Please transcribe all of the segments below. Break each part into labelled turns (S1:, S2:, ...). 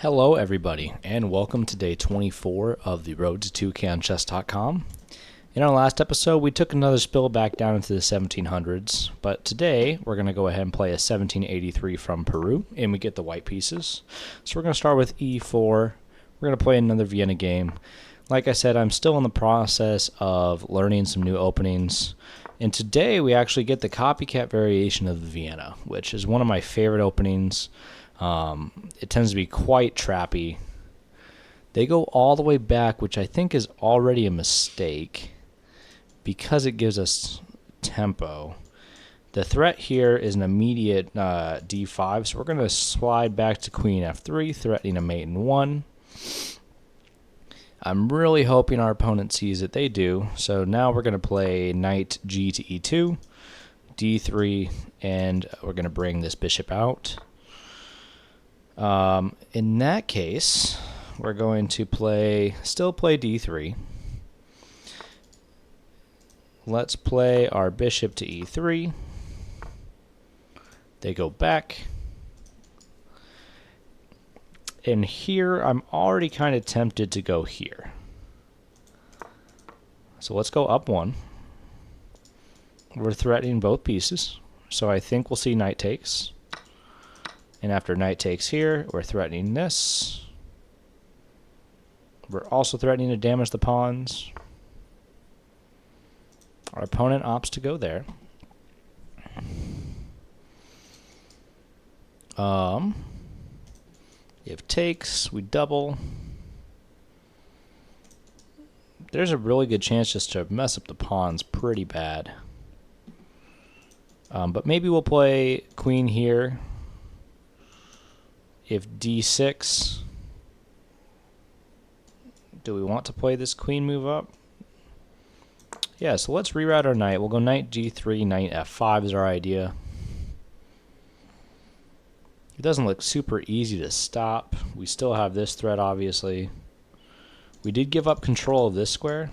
S1: Hello everybody, and welcome to day 24 of the Road to 2K on chess.com. In our last episode, we took another spill back down into the 1700s, but today we're going to go ahead and play a 1783 from Peru, and we get the white pieces. So we're going to start with e4. We're going to play another Vienna game. Like I said, I'm still in the process of learning some new openings, and today we actually get the copycat variation of the Vienna, which is one of my favorite openings. It tends to be quite trappy. They go all the way back, which I think is already a mistake because it gives us tempo. The threat here is an immediate d5, so we're going to slide back to queen f3, threatening a mate in 1. I'm really hoping our opponent sees it. They do. So now we're going to play knight g to e2, d3, and we're going to bring this bishop out. In that case, we're going to still play d3. Let's play our bishop to e3. They go back. And here, I'm already kind of tempted to go here. So let's go up 1. We're threatening both pieces, so I think we'll see knight takes. And after knight takes here, we're threatening this. We're also threatening to damage the pawns. Our opponent opts to go there. If takes, we double. There's a really good chance just to mess up the pawns pretty bad. But maybe we'll play queen here. If d6, do we want to play this queen move up? Yeah, so let's reroute our knight. We'll go knight g3, knight f5 is our idea. It doesn't look super easy to stop. We still have this threat, obviously. We did give up control of this square.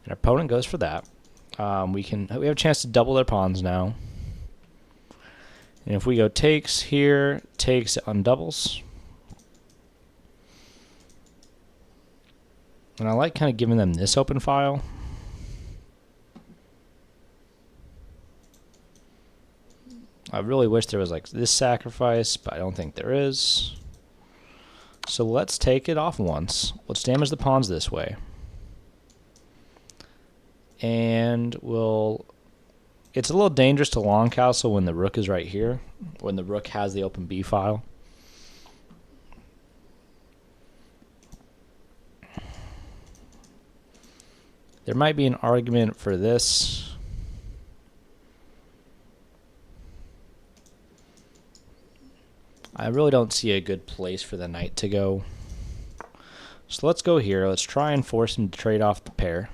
S1: And our opponent goes for that. We have a chance to double their pawns now. And if we go takes here, takes on doubles. And I like kind of giving them this open file. I really wish there was like this sacrifice, but I don't think there is. So let's take it off once. Let's damage the pawns this way. And it's a little dangerous to long castle when the rook is right here, when the rook has the open b file. There might be an argument for this. I really don't see a good place for the knight to go. So let's go here. Let's try and force him to trade off the pair.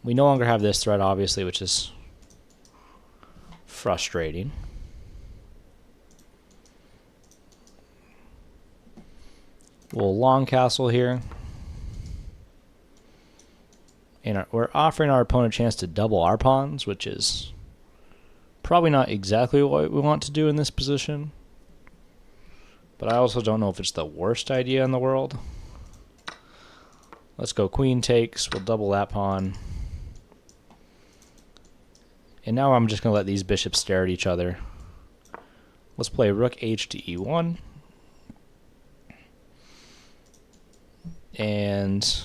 S1: We no longer have this threat, obviously, which is frustrating. We'll long castle here. And we're offering our opponent a chance to double our pawns, which is probably not exactly what we want to do in this position. But I also don't know if it's the worst idea in the world. Let's go queen takes. We'll double that pawn. And now I'm just going to let these bishops stare at each other. Let's play rook h to e1. And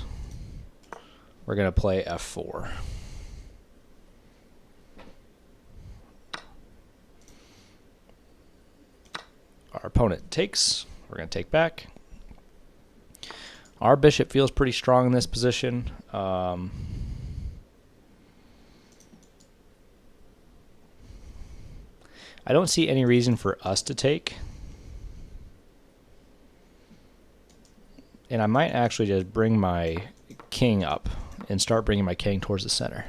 S1: we're going to play f4. Our opponent takes. We're going to take back. Our bishop feels pretty strong in this position. I don't see any reason for us to take. And I might actually just bring my king up and start bringing my king towards the center.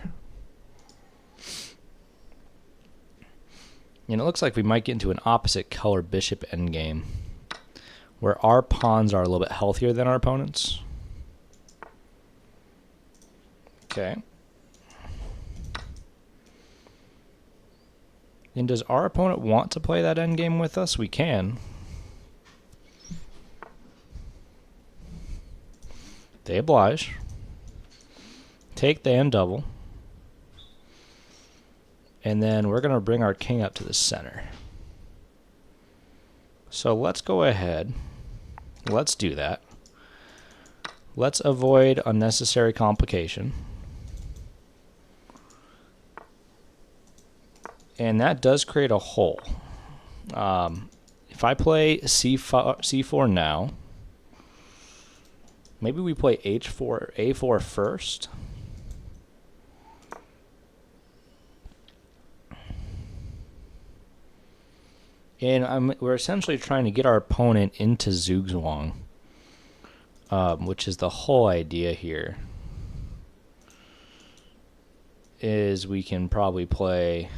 S1: And it looks like we might get into an opposite color bishop endgame, where our pawns are a little bit healthier than our opponents. Okay. And does our opponent want to play that endgame with us? We can. They oblige. Take the end double. And then we're going to bring our king up to the center. So let's go ahead. Let's do that. Let's avoid unnecessary complication. And that does create a hole. If I play C4 now, maybe we play A4 first. And we're essentially trying to get our opponent into Zugzwang, which is the whole idea here. Is we can probably play...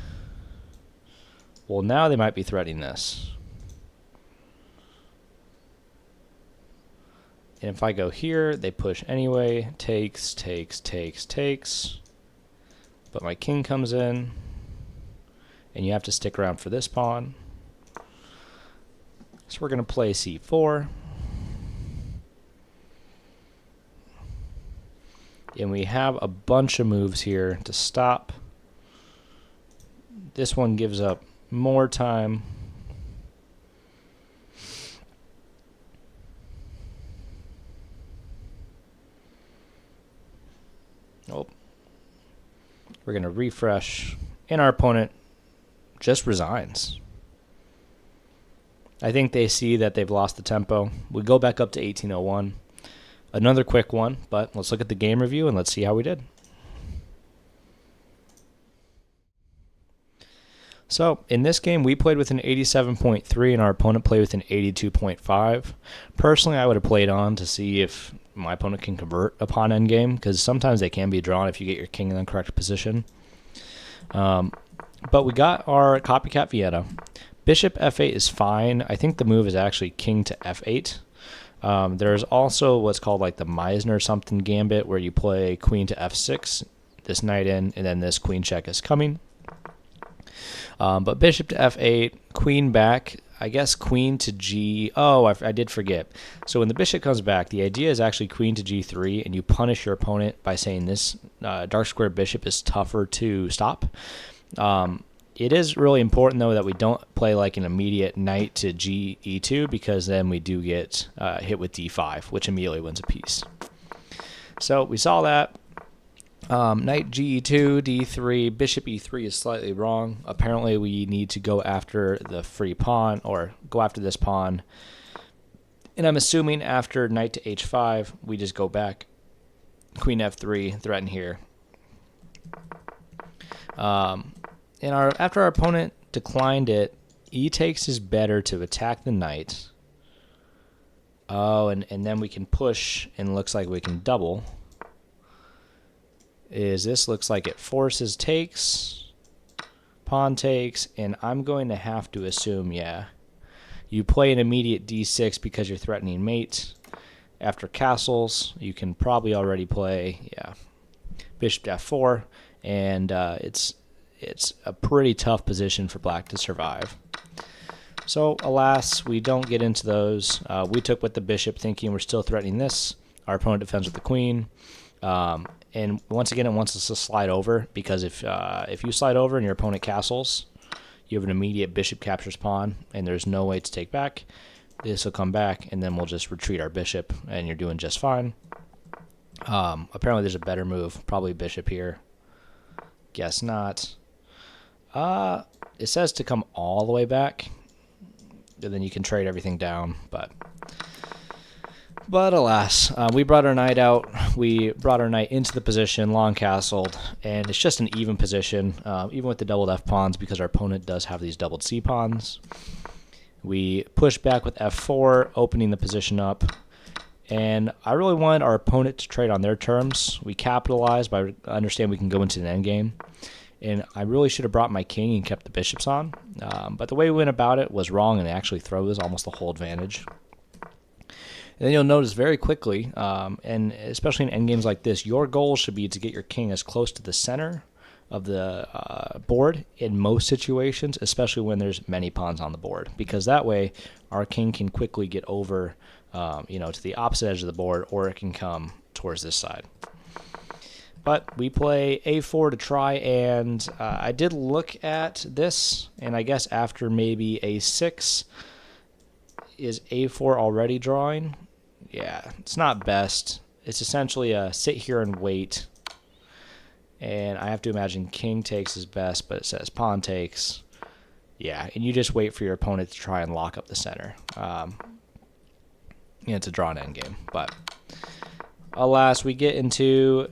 S1: Well, now they might be threatening this. And if I go here, they push anyway. Takes. But my king comes in. And you have to stick around for this pawn. So we're going to play C4. And we have a bunch of moves here to stop. This one gives up more time. Oh. We're going to refresh. And our opponent just resigns. I think they see that they've lost the tempo. We go back up to 1801. Another quick one, but let's look at the game review and let's see how we did. So in this game, we played with an 87.3 and our opponent played with an 82.5. Personally, I would have played on to see if my opponent can convert upon endgame, because sometimes they can be drawn if you get your king in the correct position. But we got our copycat Vienna. Bishop f8 is fine. I think the move is actually king to f8. There's also what's called like the Meisner something gambit, where you play queen to f6, this knight in, and then this queen check is coming. But bishop to f8, queen back, I guess queen to g... Oh, I did forget. So when the bishop comes back, the idea is actually queen to g3, and you punish your opponent by saying this dark square bishop is tougher to stop. It is really important, though, that we don't play like an immediate knight to e2, because then we do get hit with d5, which immediately wins a piece. So we saw that. Knight ge2, d3, bishop e3 is slightly wrong. Apparently we need to go after the free pawn, or go after this pawn. And I'm assuming after knight to h5, we just go back. Queen f3, threaten here. After our opponent declined it, e takes is better to attack the knight. Oh, and then we can push, and looks like we can double. This looks like it forces takes, pawn takes, and I'm going to have to assume, yeah, you play an immediate d6 because you're threatening mate. After castles, you can probably already play, yeah, bishop to f4, and it's a pretty tough position for black to survive. So, alas, we don't get into those. We took with the bishop thinking we're still threatening this. Our opponent defends with the queen. And once again, it wants us to slide over, because if you slide over and your opponent castles, you have an immediate bishop captures pawn, and there's no way to take back. This will come back, and then we'll just retreat our bishop, and you're doing just fine. Apparently there's a better move, probably bishop here. Guess not. It says to come all the way back, and then you can trade everything down, but alas, we brought our knight out. We brought our knight into the position, long castled, and it's just an even position, even with the doubled f pawns, because our opponent does have these doubled c pawns. We push back with f4, opening the position up, and I really wanted our opponent to trade on their terms. We capitalized by understanding we can go into an endgame, and I really should have brought my king and kept the bishops on, but the way we went about it was wrong, and it actually throws almost the whole advantage. And then you'll notice very quickly, and especially in endgames like this, your goal should be to get your king as close to the center of the board in most situations, especially when there's many pawns on the board, because that way our king can quickly get over, to the opposite edge of the board, or it can come towards this side. But we play a4 to try, and I did look at this, and I guess after maybe a6, is a4 already drawing? Yeah, it's not best. It's essentially a sit here and wait. And I have to imagine king takes is best, but it says pawn takes. Yeah, and you just wait for your opponent to try and lock up the center. To draw an endgame. But alas, we get into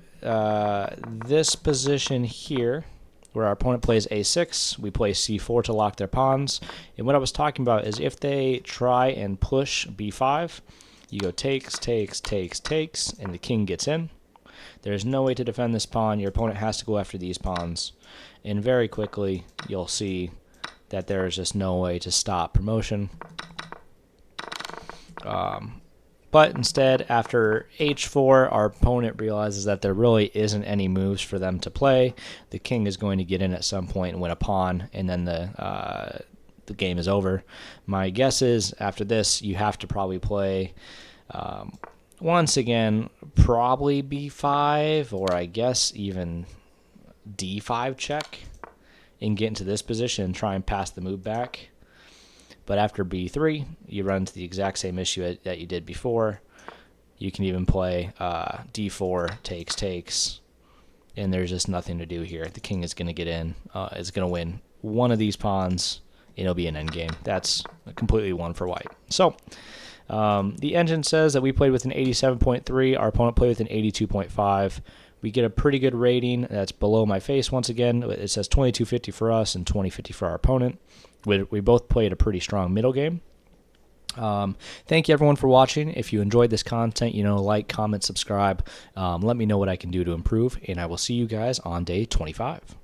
S1: this position here, where our opponent plays a6. We play c4 to lock their pawns. And what I was talking about is if they try and push b5, you go takes, takes, takes, takes, and the king gets in. There's no way to defend this pawn. Your opponent has to go after these pawns. And very quickly, you'll see that there is just no way to stop promotion. But instead, after h4, our opponent realizes that there really isn't any moves for them to play. The king is going to get in at some point and win a pawn, and then the game is over. My guess is, after this, you have to probably play... once again, probably b5, or I guess even d5 check, and get into this position and try and pass the move back. But after b3, you run into the exact same issue that you did before. You can even play d4, takes, takes, and there's just nothing to do here. The king is going to get in, is going to win one of these pawns, and it'll be an endgame. That's completely one for white. So... the engine says that we played with an 87.3. Our opponent played with an 82.5. We get a pretty good rating. That's below my face once again. It says 2250 for us and 2050 for our opponent. We both played a pretty strong middle game. Thank you everyone for watching. If you enjoyed this content, like, comment, subscribe. Let me know what I can do to improve, and I will see you guys on day 25.